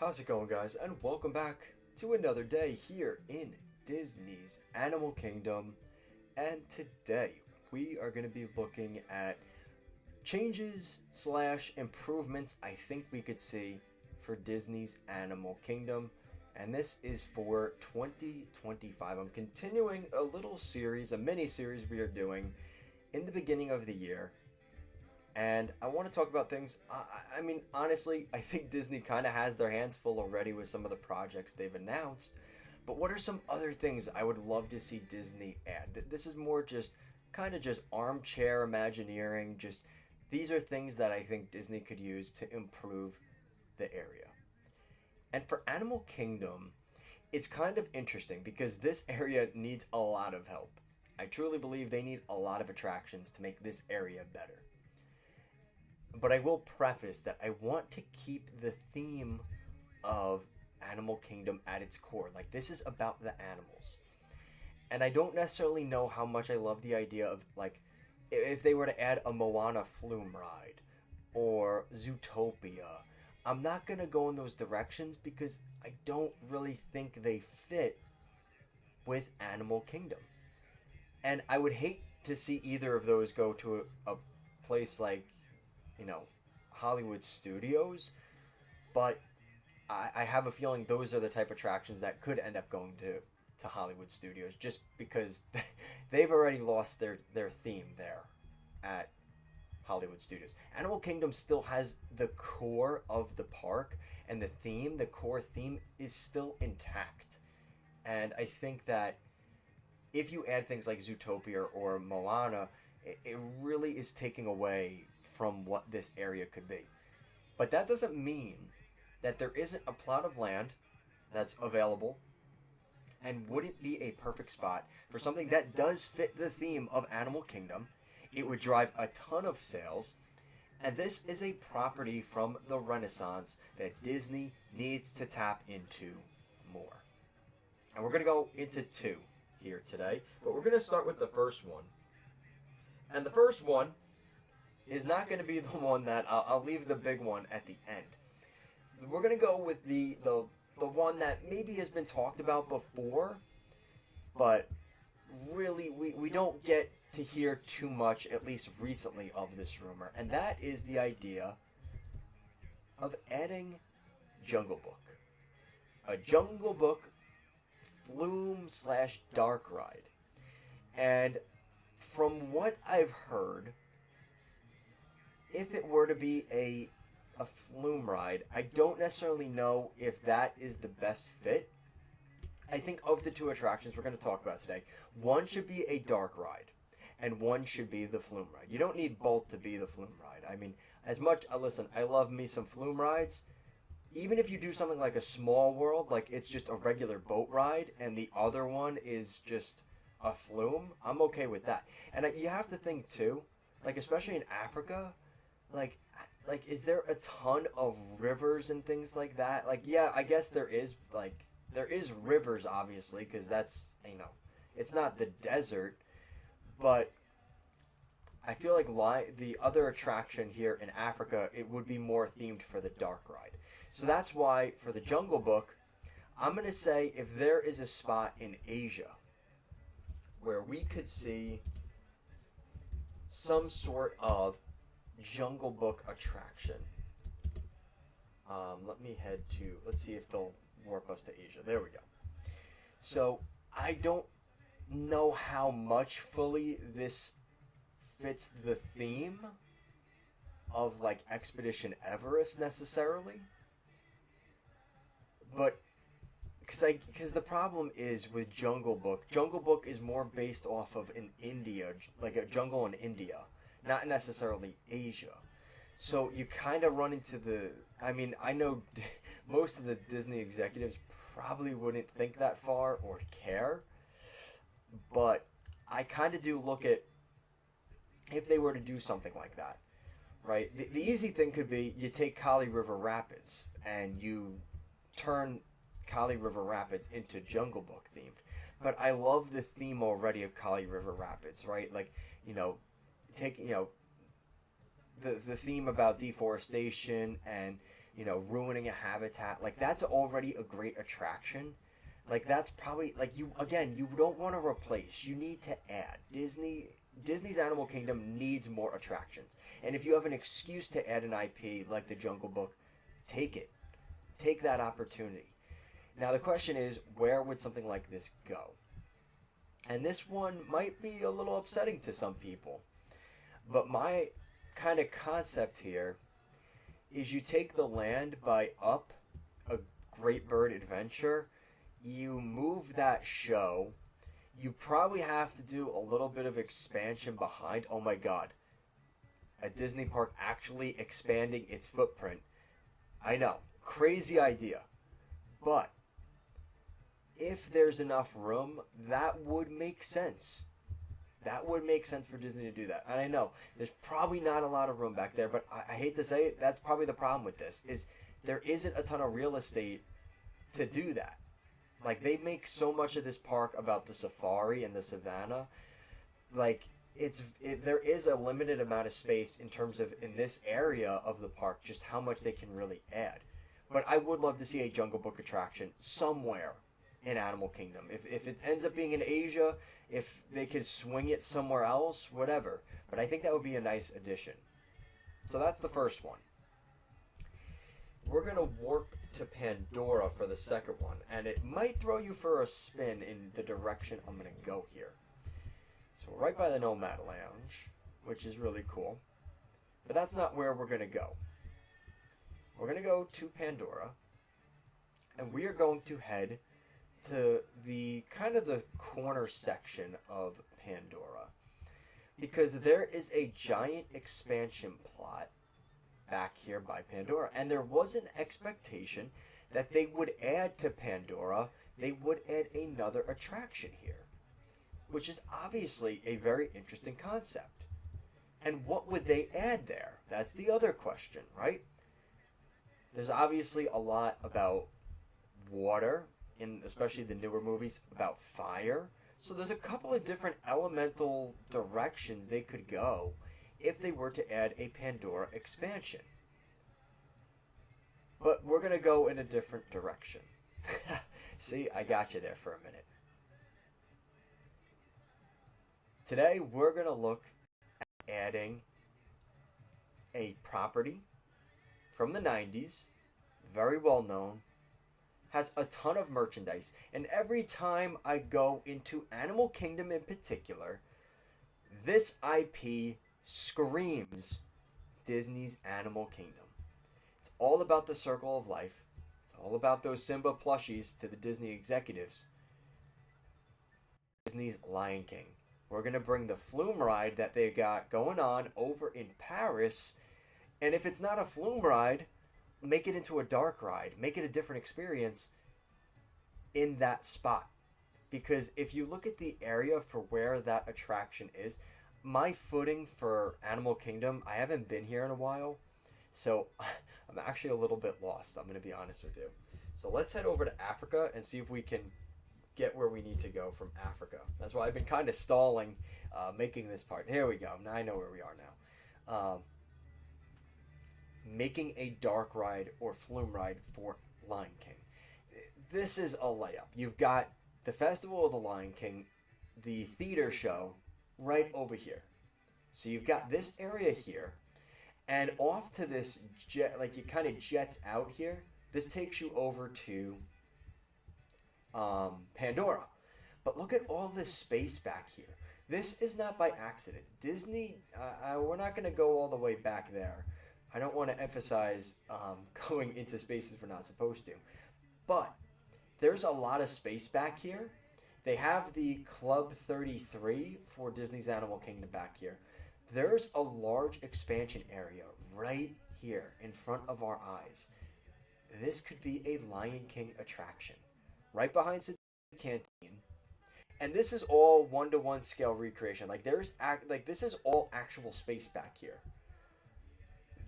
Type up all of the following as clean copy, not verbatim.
How's it going, guys? And welcome back to another day here in Disney's Animal Kingdom. And today we are going to be looking at changes slash improvements I think we could see for Disney's Animal Kingdom. And this is for 2025. I'm continuing a little series, a mini series we are doing in the beginning of the year, and I want to talk about things. I mean, honestly, I think Disney kind of has their hands full already with some of the projects they've announced. But what are some other things I would love to see Disney add? This is more just kind of just armchair imagineering. Just these are things that I think Disney could use to improve the area. And for Animal Kingdom, it's kind of interesting because this area needs a lot of help. I truly believe they need a lot of attractions to make this area better. But I will preface that I want to keep the theme of Animal Kingdom at its core. Like, this is about the animals. And I don't necessarily know how much I love the idea of, like, if they were to add a Moana flume ride or Zootopia. I'm not going to go in those directions because I don't really think they fit with Animal Kingdom. And I would hate to see either of those go to a place like, you know, Hollywood Studios, but I have a feeling those are the type of attractions that could end up going to Hollywood Studios just because they've already lost their theme there at Hollywood Studios. Animal Kingdom still has the core of the park, and the core theme is still intact. And I think that if you add things like Zootopia or Moana, it really is taking away from what this area could be. But that doesn't mean that there isn't a plot of land that's available, and would it be a perfect spot for something that does fit the theme of Animal Kingdom? It would drive a ton of sales, and this is a property from the Renaissance that Disney needs to tap into more. And we're going to go into two here today, but we're going to start with the first one. And the first one is not going to be the one that I'll leave the big one at the end. We're going to go with the one that maybe has been talked about before, but really we don't get to hear too much, at least recently, of this rumor. And that is the idea of adding Jungle Book. A Jungle Book flume slash dark ride. And from what I've heard, if it were to be a flume ride, I don't necessarily know if that is the best fit. I think of the two attractions we're going to talk about today, one should be a dark ride, and one should be the flume ride. You don't need both to be the flume ride. I mean, listen, I love me some flume rides. Even if you do something like a Small World, like it's just a regular boat ride, and the other one is just a flume, I'm okay with that. And you have to think too, like especially in Africa, like is there a ton of rivers and things like that? Like, yeah, I guess there is rivers, obviously, because that's, it's not the desert, but I feel like the other attraction here in Africa, it would be more themed for the dark ride. So that's why for the Jungle Book, I'm going to say if there is a spot in Asia where we could see some sort of Jungle Book attraction. Let's see if they'll warp us to Asia. There we go. So I don't know how much fully this fits the theme of like Expedition Everest necessarily, but because the problem is with Jungle Book is more based off of an India, like a jungle in India, not necessarily Asia. So you kind of run into I know most of the Disney executives probably wouldn't think that far or care, but I kind of do look at if they were to do something like that, right? The easy thing could be you take Kali River Rapids and you turn Kali River Rapids into Jungle Book themed. But I love the theme already of Kali River Rapids, right? Like, take, the theme about deforestation and ruining a habitat. Like that's already a great attraction. Like that's probably like you don't want to replace. You need to add. Disney's Animal Kingdom needs more attractions. And if you have an excuse to add an IP like the Jungle Book, take it. Take that opportunity. Now the question is, where would something like this go? And this one might be a little upsetting to some people. But my kind of concept here is you take the land by Up, a Great Bird Adventure, you move that show, you probably have to do a little bit of expansion behind. Oh my god, a Disney park actually expanding its footprint. I know, crazy idea. But if there's enough room, that would make sense. That would make sense for Disney to do that. And I know there's probably not a lot of room back there, but I hate to say it, that's probably the problem with this is there isn't a ton of real estate to do that. Like they make so much of this park about the safari and the savannah. Like there is a limited amount of space in terms of in this area of the park just how much they can really add. But I would love to see a Jungle Book attraction somewhere in Animal Kingdom. If it ends up being in Asia, if they could swing it somewhere else, whatever. But I think that would be a nice addition. So that's the first one. We're going to warp to Pandora for the second one, and it might throw you for a spin in the direction I'm going to go here. So we're right by the Nomad Lounge, which is really cool. But that's not where we're going to go. We're going to go to Pandora, and we are going to head to the kind of the corner section of Pandora, because there is a giant expansion plot back here by Pandora, and there was an expectation that they would add to Pandora, they would add another attraction here, which is obviously a very interesting concept. And what would they add there? That's the other question, right? There's obviously a lot about water, in especially the newer movies, about fire. So there's a couple of different elemental directions they could go if they were to add a Pandora expansion. But we're going to go in a different direction. See, I got you there for a minute. Today, we're going to look at adding a property from the 90s, very well known, has a ton of merchandise, and every time I go into Animal Kingdom in particular, this IP screams Disney's Animal Kingdom. It's all about the circle of life. It's all about those Simba plushies to the Disney executives. Disney's Lion King. We're going to bring the flume ride that they got going on over in Paris, and if it's not a flume ride, make it into a dark ride. Make it a different experience in that spot. Because if you look at the area for where that attraction is, my footing for Animal Kingdom, I haven't been here in a while, so I'm actually a little bit lost, I'm going to be honest with you. So let's head over to Africa and see if we can get where we need to go from Africa. That's why I've been kind of stalling making this part. Here we go. Now I know where we are now. Making a dark ride or flume ride for Lion King. This is a layup. You've got the Festival of the Lion King, the theater show, right over here. So you've got this area here, and off to this jet, like it kind of jets out here. This takes you over to Pandora. But look at all this space back here. This is not by accident. Disney, we're not going to go all the way back there. I don't want to emphasize going into spaces we're not supposed to. But there's a lot of space back here. They have the Club 33 for Disney's Animal Kingdom back here. There's a large expansion area right here in front of our eyes. This could be a Lion King attraction. Right behind the canteen. And this is all 1-to-1 scale recreation. This is all actual space back here.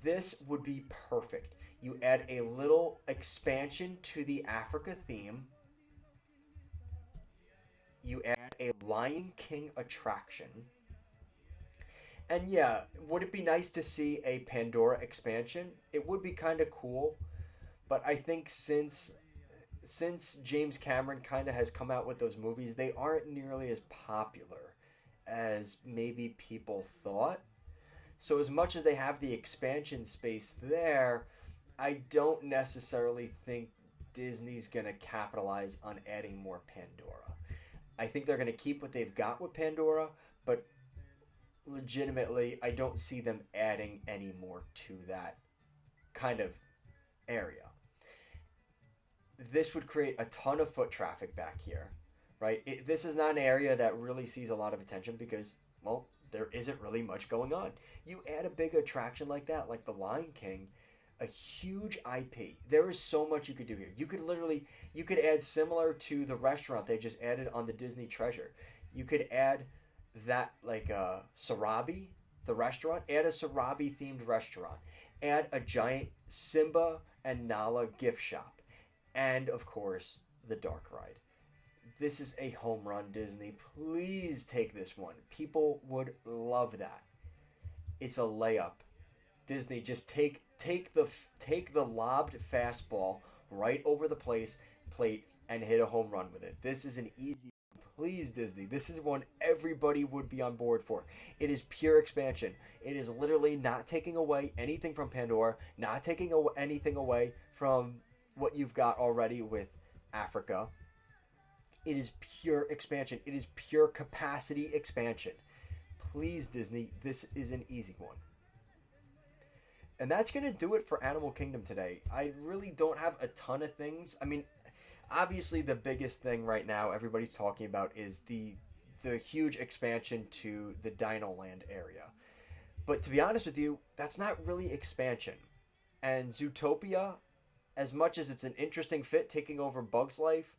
This would be perfect. You add a little expansion to the Africa theme. You add a Lion King attraction. And yeah, would it be nice to see a Pandora expansion? It would be kind of cool. But I think since James Cameron kind of has come out with those movies, they aren't nearly as popular as maybe people thought. So as much as they have the expansion space there, I don't necessarily think Disney's going to capitalize on adding more Pandora. I think they're going to keep what they've got with Pandora, but legitimately, I don't see them adding any more to that kind of area. This would create a ton of foot traffic back here, right? This is not an area that really sees a lot of attention because, well, there isn't really much going on. You add a big attraction like that, like the Lion King, a huge IP. There is so much you could do here. You could add similar to the restaurant they just added on the Disney Treasure. You could add that like Sarabi, the restaurant. Add a Sarabi themed restaurant. Add a giant Simba and Nala gift shop, and of course the dark ride. This is a home run, Disney. Please take this one. People would love that. It's a layup. Disney, just take the lobbed fastball right over the plate and hit a home run with it. This is an easy. Please, Disney. This is one everybody would be on board for. It is pure expansion. It is literally not taking away anything from Pandora, not taking anything away from what you've got already with Africa. It is pure expansion. It is pure capacity expansion. Please, Disney, this is an easy one. And that's going to do it for Animal Kingdom today. I really don't have a ton of things. I mean, obviously the biggest thing right now everybody's talking about is the huge expansion to the Dino Land area. But to be honest with you, that's not really expansion. And Zootopia, as much as it's an interesting fit taking over Bug's Life,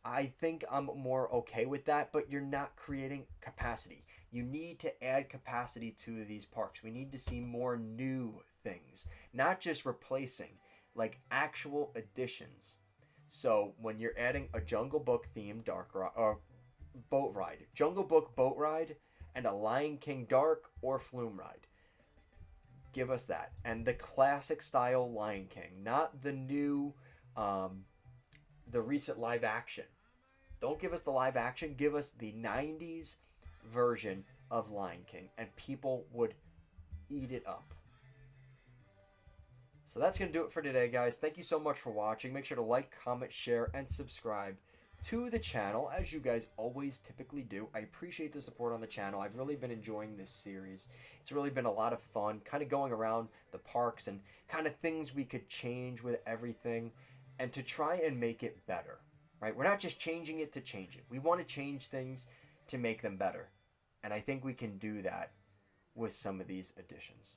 I think I'm more okay with that, but you're not creating capacity. You need to add capacity to these parks. We need to see more new things, not just replacing, like actual additions. So when you're adding a Jungle Book themed boat ride, Jungle Book boat ride, and a Lion King dark or flume ride, give us that. And the classic style Lion King, not the new, the recent live action. Don't give us the live action. Give us the 90s version of Lion King, and people would eat it up. So that's going to do it for today, guys. Thank you so much for watching. Make sure to like, comment, share, and subscribe to the channel, as you guys always typically do. I appreciate the support on the channel. I've really been enjoying this series. It's really been a lot of fun, kind of going around the parks and kind of things we could change with everything and to try and make it better. Right? We're not just changing it to change it. We want to change things to make them better. And I think we can do that with some of these additions.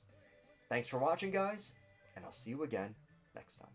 Thanks for watching, guys, and I'll see you again next time.